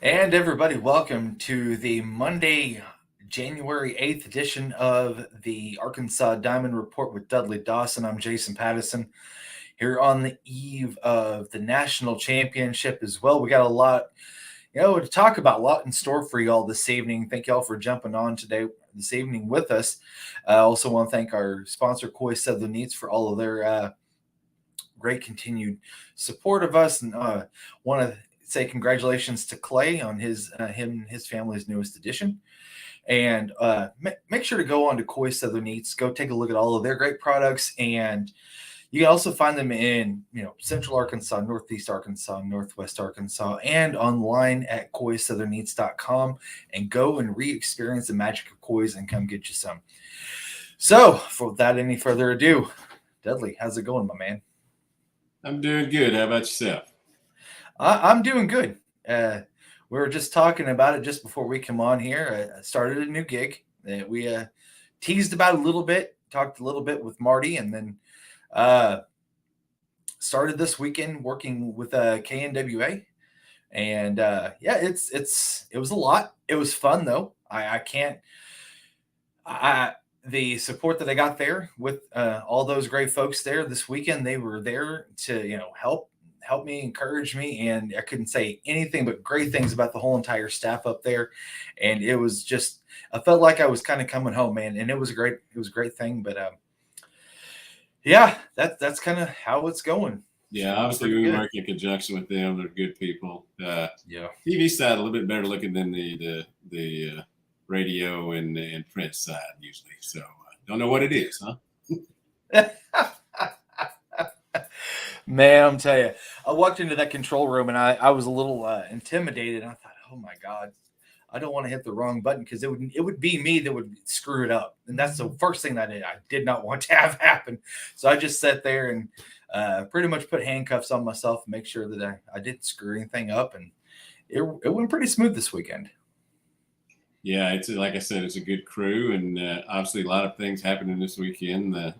And everybody, welcome to the Monday, January 8th edition of the Arkansas Diamond Report with Dudley Dawson. I'm Jason Pattison here on the eve of the national championship as well. We got a lot, to talk about, a lot in store for y'all this evening. Thank y'all for jumping on this evening with us. I also want to thank our sponsor, Koi Southern Needs, for all of their great continued support of us, and want to say congratulations to Clay on him and his family's newest addition. And make sure to go on to Koi Southern Eats. Go take a look at all of their great products, and you can also find them in Central Arkansas, Northeast Arkansas, Northwest Arkansas, and online at koisouthern.com. And go and re-experience the magic of kois and come get you some. So, for without any further ado, Dudley, how's it going, my man? I'm doing good. How about yourself? I'm doing good. We were just talking about it just before we come on here. I started a new gig that we teased about a little bit, talked a little bit with Marty, and then uh, started this weekend working with KNWA. And yeah, it was a lot. It was fun though. I can't. I The support that I got there with all those great folks there this weekend. They were there to help me, encourage me, and I couldn't say anything but great things about the whole entire staff up there. And it was just, I felt like I was kind of coming home, man. And it was a great thing. But yeah, that's kind of how it's going. It's Yeah, going obviously pretty we good. work in conjunction with them. They're good people. Yeah. TV side a little bit better looking than the radio and print side usually. So don't know what it is, huh? Man, I'm telling you, I walked into that control room and I was a little intimidated. I thought, oh my God, I don't want to hit the wrong button because it would be me that would screw it up. And that's the first thing that I did not want to have happen. So I just sat there and pretty much put handcuffs on myself and make sure that I didn't screw anything up. And it went pretty smooth this weekend. Yeah, it's like I said, it's a good crew, and obviously a lot of things happening this weekend. The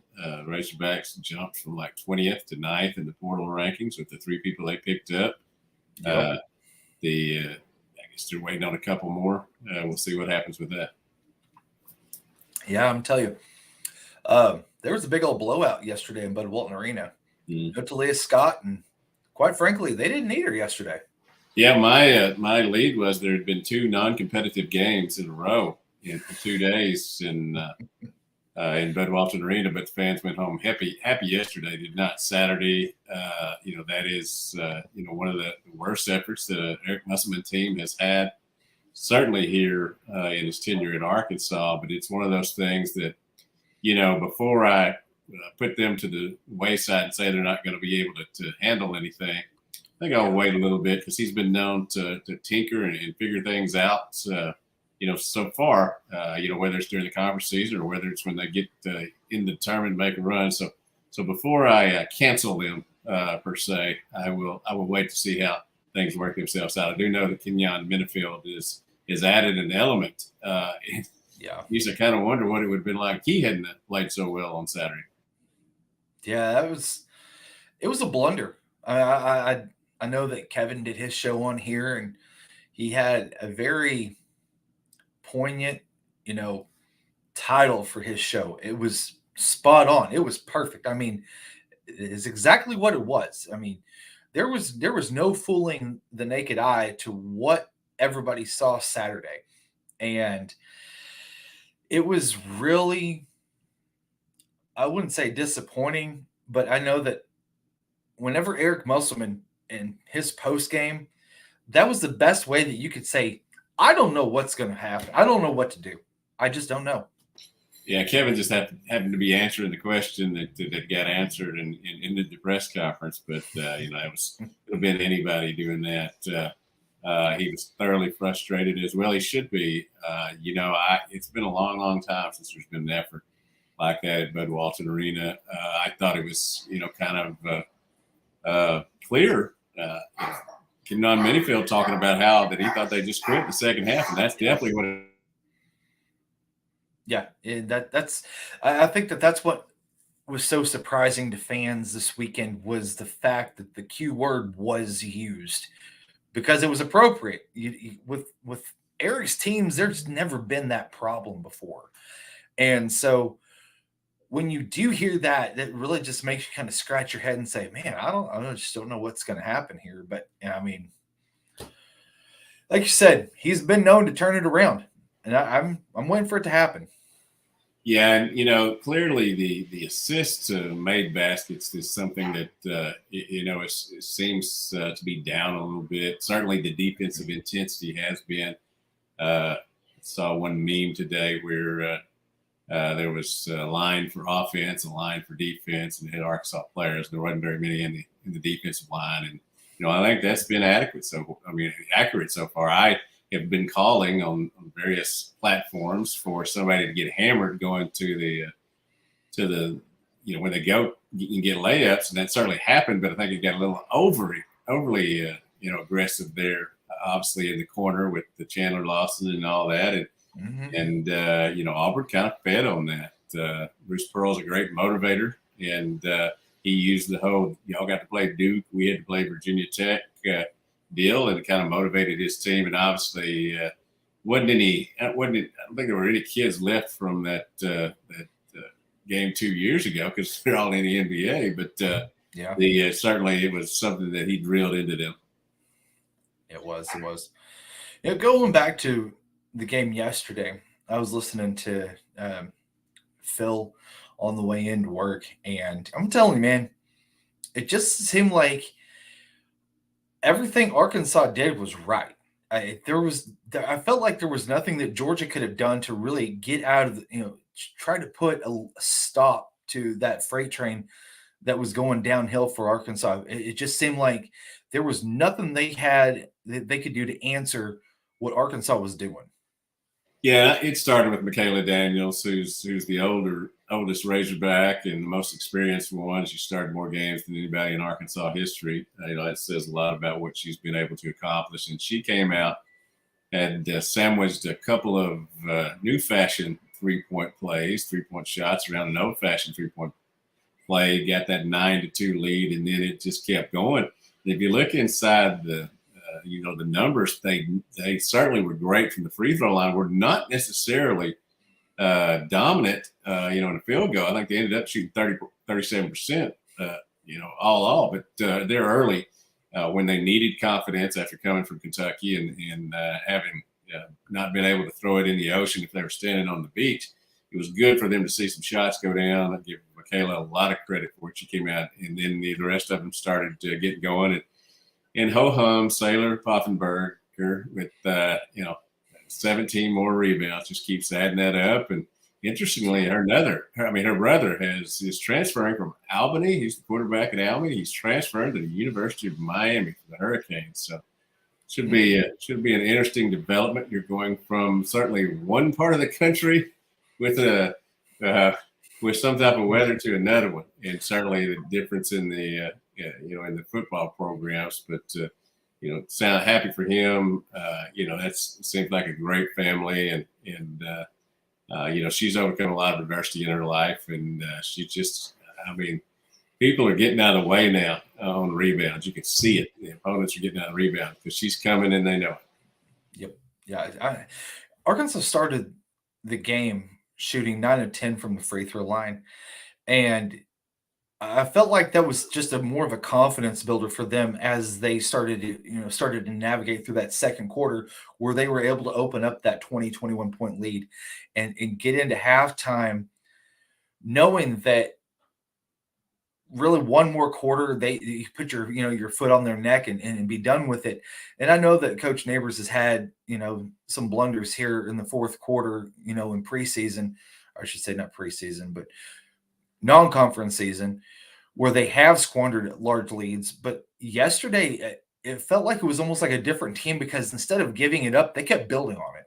Razorbacks jumped from like 20th to 9th in the portal rankings with the three people they picked up. Yep. Uh, I guess they're waiting on a couple more. We'll see what happens with that. Yeah, I'm telling you. There was a big old blowout yesterday in Bud Walton Arena. Mm. No Tahlia Scott, and quite frankly, they didn't need her yesterday. Yeah, my lead was there had been two non-competitive games in a row for 2 days in Bud Walton Arena, but the fans went home happy yesterday. Did not Saturday. That is one of the worst efforts that Eric Musselman team has had, certainly here in his tenure at Arkansas. But it's one of those things that before I put them to the wayside and say they're not going to be able to handle anything. I think I'll wait a little bit because he's been known to tinker and figure things out. So far, whether it's during the conference season or whether it's when they get in the tournament and make a run. So before I cancel them per se, I will wait to see how things work themselves out. I do know that Kenyon Minifield is added an element. Yeah. Used to kind of wonder what it would have been like if he hadn't played so well on Saturday. Yeah, it was a blunder. I know that Kevin did his show on here, and he had a very poignant, you know, title for his show. It was spot on. It was perfect. I mean, it is exactly what it was. I mean, there was no fooling the naked eye to what everybody saw Saturday. And it was really, I wouldn't say disappointing, but I know that whenever Eric Musselman in his post game, that was the best way that you could say, I don't know what's going to happen. I don't know what to do. I just don't know. Yeah, Kevin just happened to be answering the question that got answered in the press conference, but it could have been anybody doing that. He was thoroughly frustrated as well. He should be. It's been a long, long time since there's been an effort like that at Bud Walton Arena. I thought it was kind of clear. Kenon Minifield talking about how that he thought they just quit in the second half, and that's definitely what it. Yeah, that's. I think that's what was so surprising to fans this weekend was the fact that the Q word was used because it was appropriate. With Eric's teams, there's never been that problem before. And so when you do hear that, that really just makes you kind of scratch your head and say, man, I just don't know what's going to happen here. But I mean, like you said, he's been known to turn it around, and I'm waiting for it to happen. Yeah, and clearly the assists made baskets is something that it seems to be down a little bit. Certainly, the defensive intensity has been. Saw one meme today where there was a line for offense, a line for defense, and it had Arkansas players. There wasn't very many in the defensive line, and I think that's been adequate. So accurate so far. I have been calling on various platforms for somebody to get hammered going to the when they go and get layups, and that certainly happened. But I think it got a little overly aggressive there, obviously in the corner with the Chandler Lawson and all that, and Auburn kind of fed on that. Bruce Pearl's a great motivator, and he used the whole y'all got to play Duke, we had to play Virginia Tech deal, and it kind of motivated his team. And obviously, I don't think there were any kids left from that game 2 years ago because they're all in the NBA. But certainly it was something that he drilled into them. It was. Going back to the game yesterday, I was listening to Phil on the way into work, and I'm telling you, man, it just seemed like everything Arkansas did was right. I felt like there was nothing that Georgia could have done to really get out of try to put a stop to that freight train that was going downhill for Arkansas. It just seemed like there was nothing they could do to answer what Arkansas was doing. Yeah, it started with Michaela Daniels, who's the oldest Razorback and the most experienced one. She started more games than anybody in Arkansas history. That says a lot about what she's been able to accomplish. And she came out and sandwiched a couple of new fashion three-point shots around an old-fashioned three-point play, got that 9-2 lead, and then it just kept going. And if you look inside the numbers, they certainly were great from the free throw line. Were not necessarily dominant, in the field goal. I think they ended up shooting 37%, all. But they're early when they needed confidence after coming from Kentucky and having not been able to throw it in the ocean if they were standing on the beach. It was good for them to see some shots go down. I give Michaela a lot of credit for it. She came out, and then the rest of them started getting going. And ho-hum, Sailor Poffenberger with 17 more rebounds, just keeps adding that up. And interestingly, her brother is transferring from Albany. He's the quarterback at Albany. He's transferring to the University of Miami for the Hurricanes. So should be an interesting development. You're going from certainly one part of the country with some type of weather to another one, and certainly the difference in the in the football programs. But sound happy for him. That seems like a great family, and she's overcome a lot of adversity in her life, and she just, people are getting out of the way now on rebounds. You can see it. The opponents are getting out of rebounds because she's coming and they know it. Yep. Yeah. Arkansas started the game shooting 9 of 10 from the free throw line. And I felt like that was just more of a confidence builder for them as they started to navigate through that second quarter, where they were able to open up that 21 point lead and get into halftime knowing that really one more quarter, you put your foot on their neck and be done with it. And I know that Coach Neighbors has had, some blunders here in the fourth quarter, in preseason, or I should say not preseason, but non-conference season, where they have squandered large leads. But yesterday, it felt like it was almost like a different team because instead of giving it up, they kept building on it.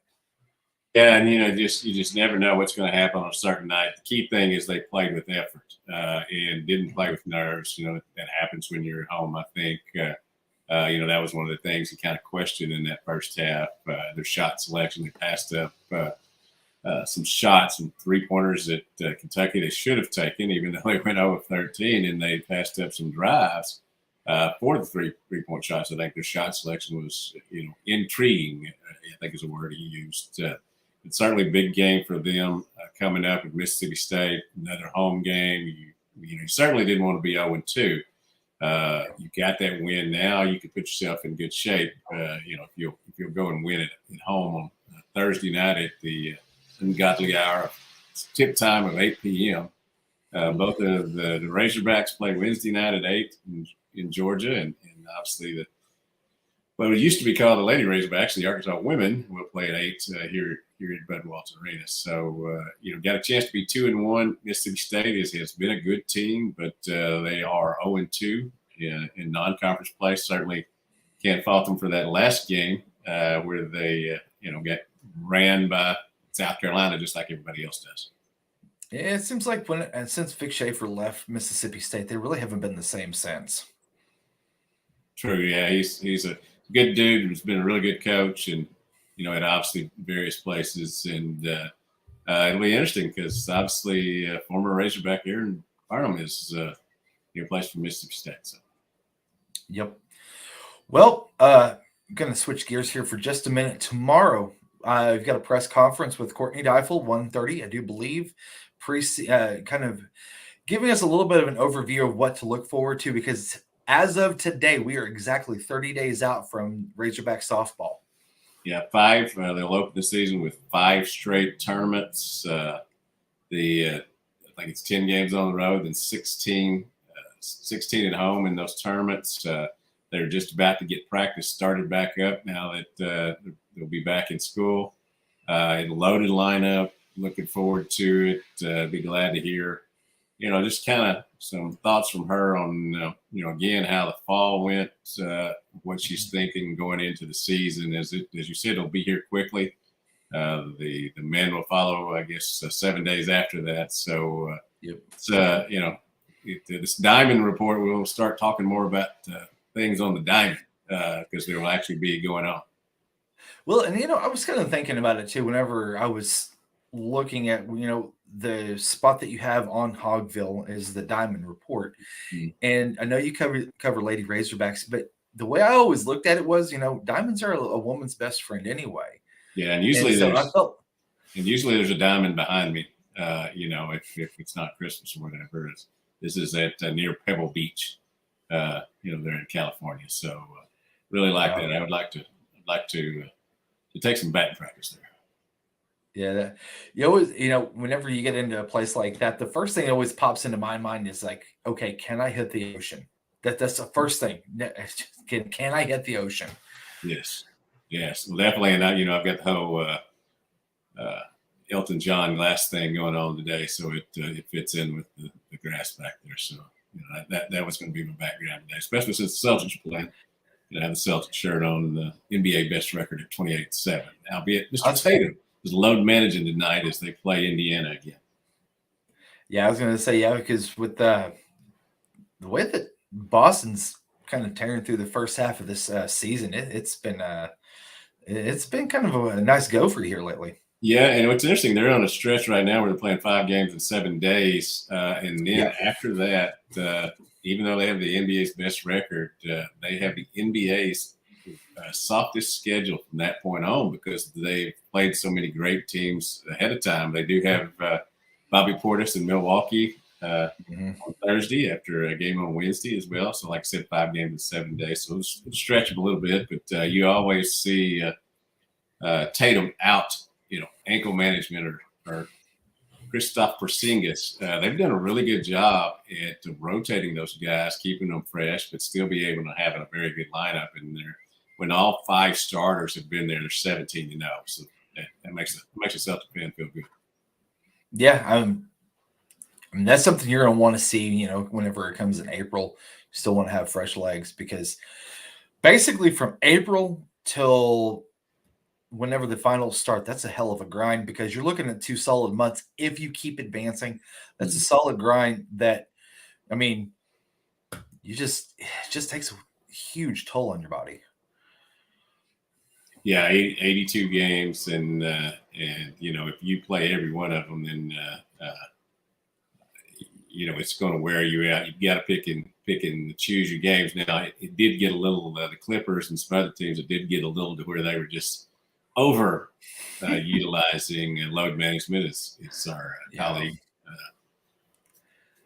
Yeah, and you just never know what's going to happen on a certain night. The key thing is they played with effort and didn't play with nerves. That happens when you're at home. I think that was one of the things he kind of questioned in that first half. Their shot selection, they passed up some shots and three-pointers that Kentucky they should have taken, even though they went over 13, and they passed up some drives for the three-point shots. I think their shot selection was, intriguing, I think is a word he used. It's certainly a big game for them coming up with Mississippi State, another home game. You certainly didn't want to be 0-2. You got that win now. You can put yourself in good shape. If you'll go and win it at home on Thursday night at the ungodly hour, tip time of 8 p.m. Both of the Razorbacks play Wednesday night at 8 in Georgia, and obviously what used to be called the Lady Razorbacks, the Arkansas women, will play at 8 here at Bud Walton Arena. So, got a chance to be 2-1. Mississippi State has been a good team, but they are 0-2 in non-conference play. Certainly can't fault them for that last game where they, got ran by South Carolina just like everybody else does. Yeah, it seems like since Vic Schaefer left Mississippi State, they really haven't been the same since. True, yeah, he's a good dude. He's been a really good coach, and at obviously various places. And it'll be interesting because obviously former Razorback Aaron Farnham is plays for Mississippi State. So. Yep. Well, I'm going to switch gears here for just a minute. Tomorrow, we've got a press conference with Coach Deifel, 1:30, I do believe, kind of giving us a little bit of an overview of what to look forward to, because as of today, we are exactly 30 days out from Razorback softball. Yeah, 5. They'll open the season with 5 straight tournaments. I think it's 10 games on the road, then 16 at home in those tournaments. They're just about to get practice started back up now that they'll be back in school. A loaded lineup. Looking forward to it. Be glad to hear, just kind of some thoughts from her on, again, how the fall went, what she's thinking going into the season. As you said, it'll be here quickly. The men will follow, I guess, 7 days after that. So, yep. This diamond report, we'll start talking more about things on the diamond because there will actually be going on. Well, and, I was kind of thinking about it too whenever I was looking at, the spot that you have on Hogville is the Diamond Report. Mm-hmm. And I know you cover Lady Razorbacks, but the way I always looked at it was, diamonds are a woman's best friend anyway. Yeah, and usually there's a diamond behind me. If it's not Christmas or whatever, this is at near Pebble Beach. They're in California, so really like that. I would like to take some batting practice there. Yeah, you always, whenever you get into a place like that, the first thing that always pops into my mind is like, okay, can I hit the ocean? That's the first thing. Can I hit the ocean? Yes, well, definitely. And I've got the whole Elton John glass thing going on today, so it fits in with the grass back there. So that was going to be my background today, especially since the Celtics are playing. I have the Celtics shirt on, the NBA best record at 28-7. Albeit Mr. Tatum is load managing tonight as they play Indiana again. Yeah, I was going to say, because with the way that Boston's kind of tearing through the first half of this season, it's been kind of a nice go for you here lately. Yeah, and what's interesting, they're on a stretch right now where they're playing 5 games in 7 days, and then after that, even though they have the NBA's best record, they have the NBA's softest schedule from that point on because they've played so many great teams ahead of time. They do have Bobby Portis in Milwaukee on Thursday after a game on Wednesday as well. So like I said, 5 games in 7 days. So it'll stretch them a little bit, but you always see Tatum out, ankle management or Kristaps Porzingis. They've done a really good job at rotating those guys, keeping them fresh, but still be able to have a very good lineup in there. When all 5 starters have been there, they're 17-0. So that makes a Celtic fan feel good. Yeah, I mean, that's something you're going to want to see, whenever it comes in April. You still want to have fresh legs because basically from April till whenever the finals start, that's a hell of a grind because you're looking at 2 solid months. If you keep advancing, that's a solid grind that, it just takes a huge toll on your body. Yeah, 82 games, and if you play every one of them, then it's going to wear you out. You've got to pick and choose your games. Now, it did get a little, the Clippers and some other teams, it did get a little to where they were just over utilizing load management. It's our colleague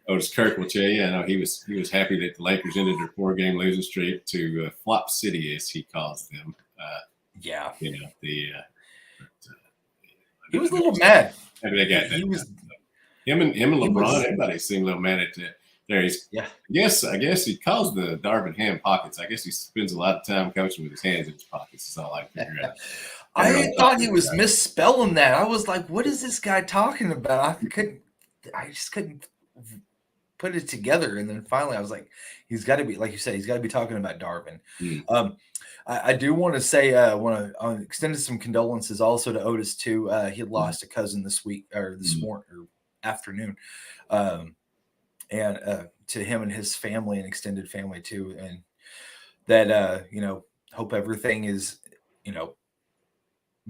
Otis Kirk will tell you. I know he was happy that the Lakers ended their 4-game losing streak to Flop City, as he calls them. He was a little mad. I mean, they got that. Him and LeBron, everybody seemed a little mad at there. I guess he calls the Darvin Ham pockets. I guess he spends a lot of time coaching with his hands in his pockets. Is all I can figure out. I thought he was misspelling that. I was like, what is this guy talking about? I just couldn't put it together. And then finally I was like, he's got to be, like you said, he's got to be talking about Darvin. I do want to say, I want to extend some condolences also to Otis too. He had lost a cousin this week or this morning or afternoon. And to him and his family and extended family too. And that, hope everything is,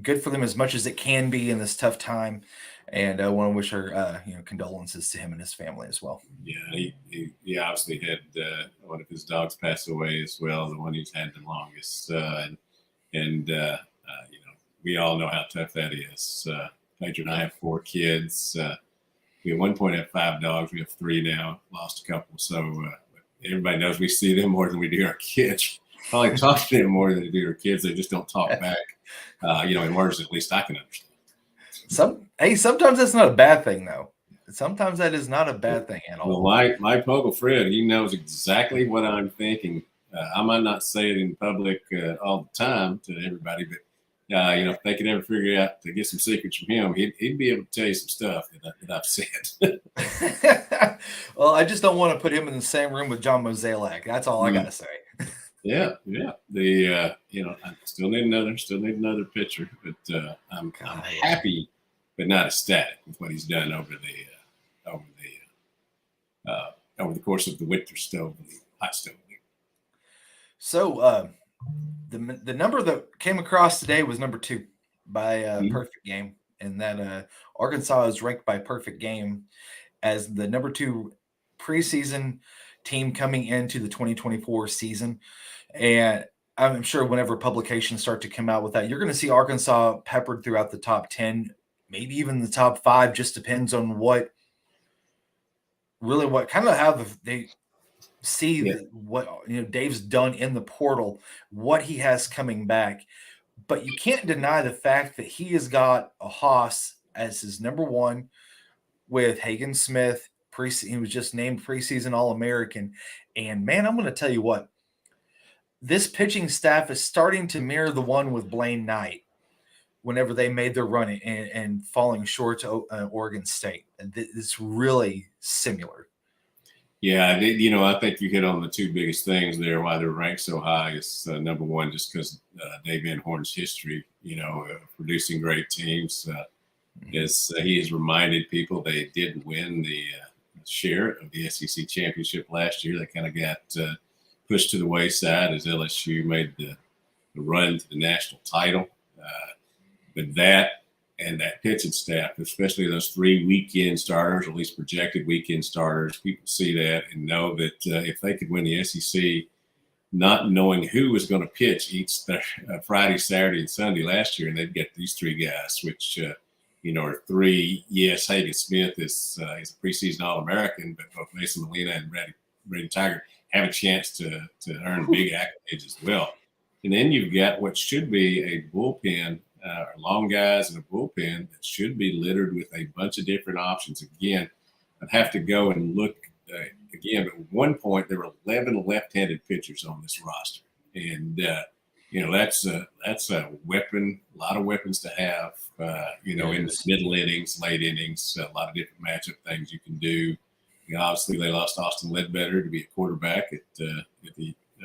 good for them as much as it can be in this tough time. And I want to wish our, condolences to him and his family as well. Yeah, he obviously had one of his dogs pass away as well, the one he's had the longest. We all know how tough that is. Paige and I have 4 kids. We at one point had 5 dogs. We have 3 now. Lost a couple. So everybody knows we see them more than we do our kids. Probably talk to them more than we do our kids. They just don't talk back. In words at least I can understand. Sometimes that's not a bad thing though. Sometimes that is not a bad thing at all. Well, my Pogo Fred, he knows exactly what I'm thinking. I might not say it in public all the time to everybody, but if they could ever figure out to get some secrets from him, he'd be able to tell you some stuff that I've said. Well, I just don't want to put him in the same room with John Mozeliak. That's all I got to say. Yeah. I still need another pitcher, but I'm happy, but not ecstatic with what he's done over the course of the winter stove and the hot stove. So the number that came across today was number 2 by Perfect Game, and that Arkansas is ranked by Perfect Game as the number 2 preseason team coming into the 2024 season. And I'm sure whenever publications start to come out with that, you're going to see Arkansas peppered throughout the top 10, maybe even the top 5, just depends on what kind of how they see what Dave's done in the portal, what he has coming back. But you can't deny the fact that he has got a Haas as his number 1 with Hagen Smith. He was just named preseason All-American. And man, I'm going to tell you what, this pitching staff is starting to mirror the one with Blaine Knight whenever they made their run and falling short to Oregon State. It's really similar. Yeah, I think you hit on the 2 biggest things there why they're ranked so high. Is number 1, just because Dave Van Horn's history, producing great teams. As he has reminded people, they did win the share of the SEC championship last year. They kind of got pushed to the wayside as LSU made the run to the national title. But that and that pitching staff, especially those 3 weekend starters, or at least projected weekend starters, people see that and know that if they could win the SEC, not knowing who was going to pitch each Friday, Saturday, and Sunday last year, and they'd get these 3 guys, which are 3. Yes, Hagen Smith is a preseason All-American, but both Mason Molina and Brady Tiger have a chance to earn big accolades as well. And then you've got what should be a bullpen, long guys in a bullpen that should be littered with a bunch of different options. Again, I'd have to go and look again, but at one point there were 11 left-handed pitchers on this roster. And, that's a weapon, a lot of weapons to have, in the middle innings, late innings, a lot of different matchup things you can do. Obviously, they lost Austin Ledbetter to be a quarterback at the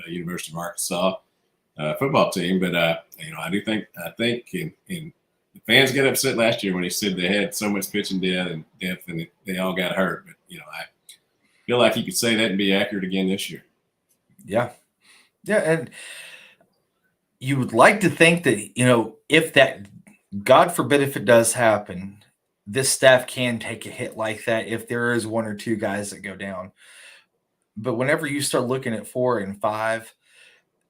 University of Arkansas football team. But, I think the fans got upset last year when he said they had so much pitching depth and they all got hurt. But, I feel like he could say that and be accurate again this year. Yeah. Yeah, and you would like to think that, if that, God forbid if it does happen, this staff can take a hit like that if there is one or two guys that go down. But whenever you start looking at 4 and 5,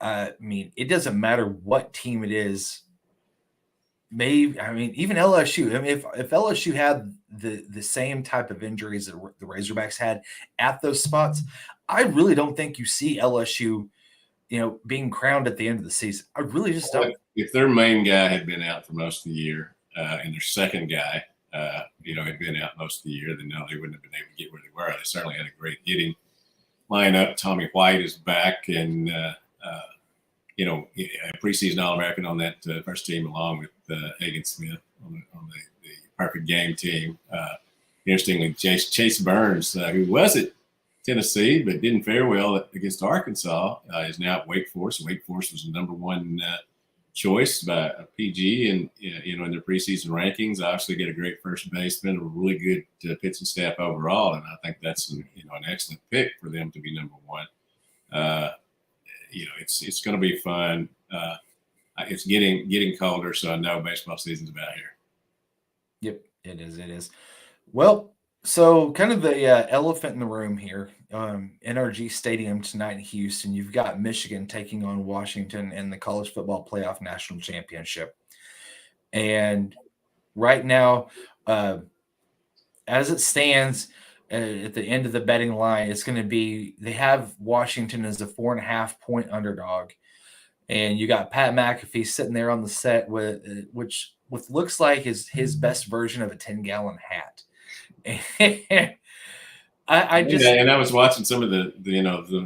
I mean, it doesn't matter what team it is. Maybe, I mean, even LSU. I mean, if LSU had the same type of injuries that the Razorbacks had at those spots, I really don't think you see LSU, being crowned at the end of the season. I really just don't. If their main guy had been out for most of the year, and their second guy, had been out most of the year, then no, they wouldn't have been able to get where they were. They certainly had a great hitting lineup. Tommy White is back, and a preseason All-American on that first team, along with Hagan Smith on the perfect game team. Interestingly, Chase Burns, who was at Tennessee but didn't fare well against Arkansas, is now at Wake Forest. Wake Forest was the number one choice by PG, and in their preseason rankings, obviously get a great first baseman, a really good pitching staff overall, and I think that's an excellent pick for them to be number one. It's going to be fun. It's getting colder, so I know baseball season's about here. Yep, it is. It is. Well, so kind of the elephant in the room here, NRG Stadium tonight in Houston. You've got Michigan taking on Washington in the College Football Playoff National Championship, and right now, as it stands. At the end of the betting line, it's going to be they have Washington as a 4.5-point underdog, and you got Pat McAfee sitting there on the set with which looks like is his best version of a 10-gallon hat. I was watching some of the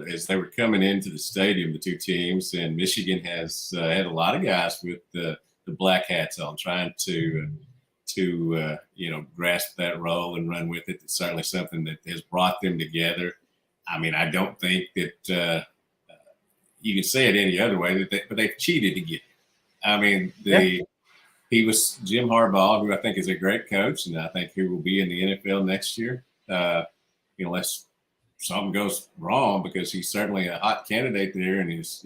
as they were coming into the stadium, the two teams, and Michigan has had a lot of guys with the black hats on, trying to grasp that role and run with it. It's certainly something that has brought them together. I mean, I don't think that you can say it any other way, but they've cheated to get it. I mean, he was Jim Harbaugh, who I think is a great coach, and I think he will be in the NFL next year. Unless something goes wrong, because he's certainly a hot candidate there, and this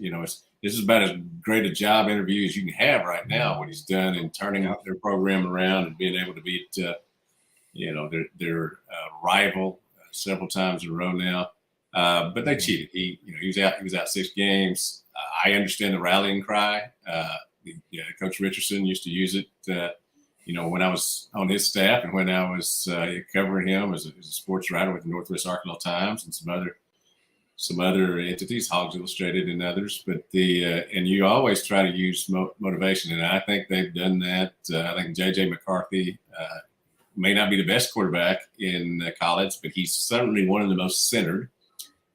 is about as great a job interview as you can have right now, what he's done in turning their program around and being able to beat, their rival several times in a row now. But they cheated. He was out 6 games. I understand the rallying cry. Coach Richardson used to use it, when I was on his staff and when I was covering him as a sports writer with the Northwest Arkansas Times and some other entities, Hogs Illustrated and others, but and you always try to use motivation, and I think they've done that. I think J.J. McCarthy may not be the best quarterback in college, but he's certainly one of the most centered.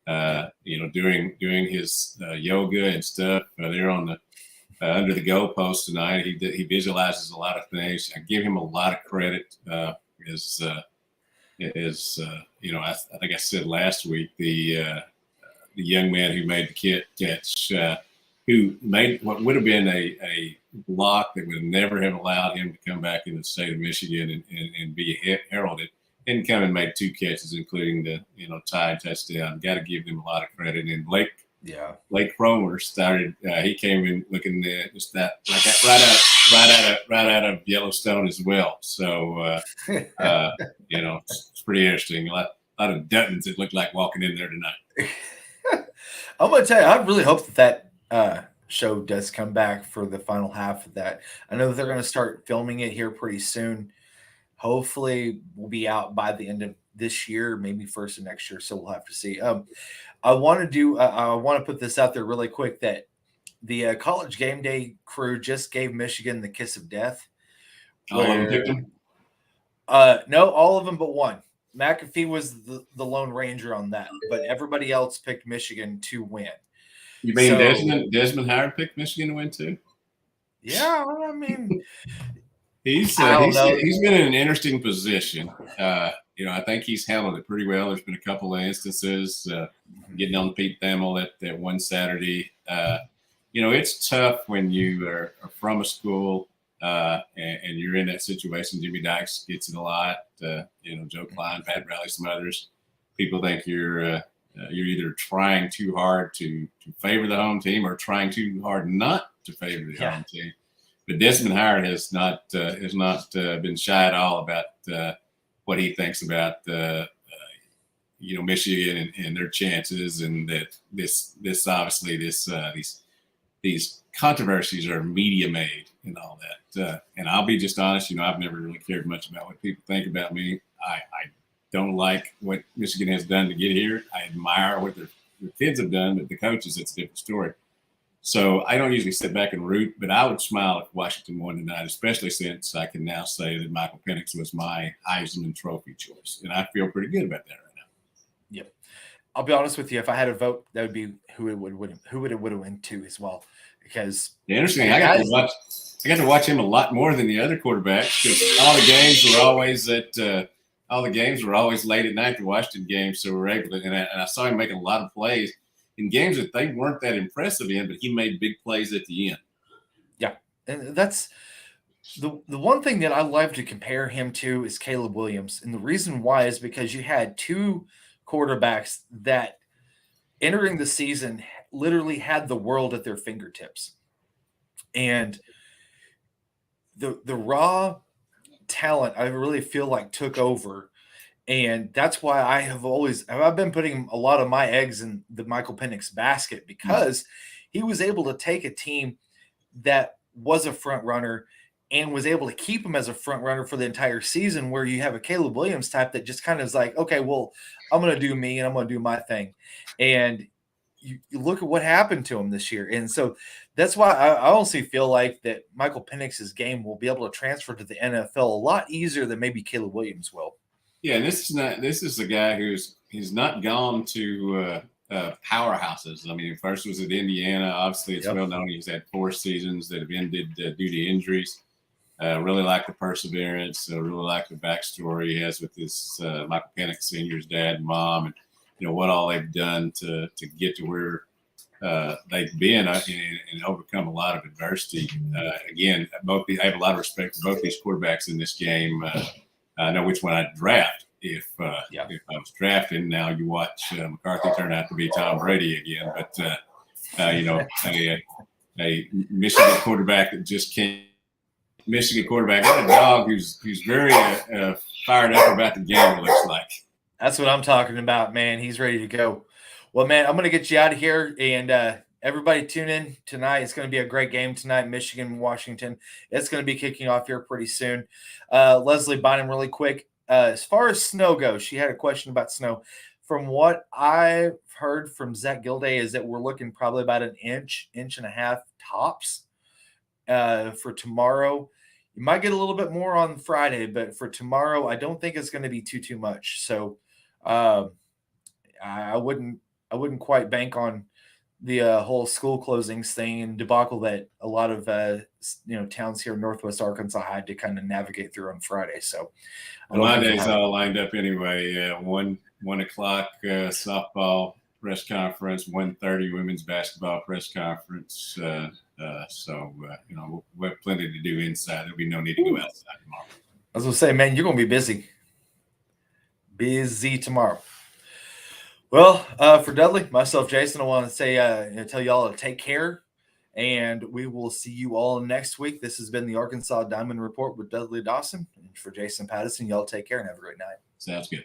Doing his yoga and stuff there on the under the goalpost tonight, he visualizes a lot of things. I give him a lot of credit. I think I said last week the young man who made the catch, who made what would have been a block that would never have allowed him to come back in the state of Michigan and be heralded, and come and made 2 catches, including the tied touchdown. Got to give them a lot of credit. And Blake Cromer started. He came in looking just that like that right out of Yellowstone as well. So it's pretty interesting. A lot of Duttons that looked like walking in there tonight. I'm going to tell you, I really hope that show does come back for the final half of that. I know that they're going to start filming it here pretty soon. Hopefully, we'll be out by the end of this year, maybe first of next year. So we'll have to see. I want to put this out there really quick that the College Game Day crew just gave Michigan the kiss of death. All of them picked them? No, all of them but one. McAfee was the Lone Ranger on that, but everybody else picked Michigan to win. You mean Desmond Howard picked Michigan to win too? Yeah, I mean, he's been in an interesting position. I think he's handled it pretty well. There's been a couple of instances getting on Pete Thamel that one Saturday. It's tough when you are from a school and you're in that situation. Jimmy Dykes gets it a lot. Joe Klein, Pat Riley, some others. People think you're either trying too hard to favor the home team or trying too hard not to favor the home team. But Desmond Howard has not been shy at all about what he thinks about Michigan and their chances, and that this obviously these controversies are media made and all that. And I'll be just honest, I've never really cared much about what people think about me. I don't like what Michigan has done to get here. I admire what their kids have done, but the coaches, it's a different story. So I don't usually sit back and root, but I would smile if Washington won tonight, especially since I can now say that Michael Penix was my Heisman Trophy choice. And I feel pretty good about that right now. Yep. I'll be honest with you. If I had a vote, that would be who it would have went to as well. Because interesting, I got to watch him a lot more than the other quarterbacks, because all the games were always late at night, the Washington games, so we're able to. And I saw him making a lot of plays in games that they weren't that impressive in, but he made big plays at the end. Yeah, and that's the one thing that I love to compare him to is Caleb Williams, and the reason why is because you had two quarterbacks that entering the season literally had the world at their fingertips, and the raw talent I really feel like took over. And that's why I've been putting a lot of my eggs in the Michael Penix basket, because he was able to take a team that was a front runner and was able to keep him as a front runner for the entire season, where you have a Caleb Williams type that just kind of is like, okay, well, I'm going to do me and I'm going to do my thing. And you look at what happened to him this year. And so that's why I honestly feel like that Michael Penix's game will be able to transfer to the NFL a lot easier than maybe Caleb Williams will. Yeah, and this is a guy he's not gone to powerhouses. I mean, first was at Indiana. Obviously, it's well known he's had 4 seasons that have ended due to injuries. Really like the perseverance. Really like the backstory he has with his Michael Penix Sr.'s dad and mom, and what all they've done to get to where they've been and overcome a lot of adversity. Again, I have a lot of respect for both these quarterbacks in this game. I know which one I'd draft if I was drafting. Now you watch McCarthy turn out to be Tom Brady again, but a Michigan quarterback that just can't. Michigan quarterback, got a dog who's very fired up about the game. It looks like. That's what I'm talking about, man. He's ready to go. Well, man, I'm going to get you out of here, and everybody tune in tonight. It's going to be a great game tonight, Michigan, Washington. It's going to be kicking off here pretty soon. Leslie Bynum, really quick. As far as snow goes, she had a question about snow. From what I've heard from Zach Gilday is that we're looking probably about an inch and a half tops for tomorrow. You might get a little bit more on Friday, but for tomorrow, I don't think it's going to be too much. So I wouldn't quite bank on the whole school closings thing and debacle that a lot of towns here in Northwest Arkansas had to kind of navigate through on Friday. So my day's all lined up anyway. 1:00 softball press conference, 1:30 women's basketball press conference. So we'll have plenty to do inside. There'll be no need to go outside tomorrow. I was going to say, man, you're going to be busy. Busy tomorrow. Well, for Dudley, myself, Jason, I want to say, tell you all to take care, and we will see you all next week. This has been the Arkansas Diamond Report with Dudley Dawson. And for Jason Patterson, y'all take care and have a great night. Sounds good.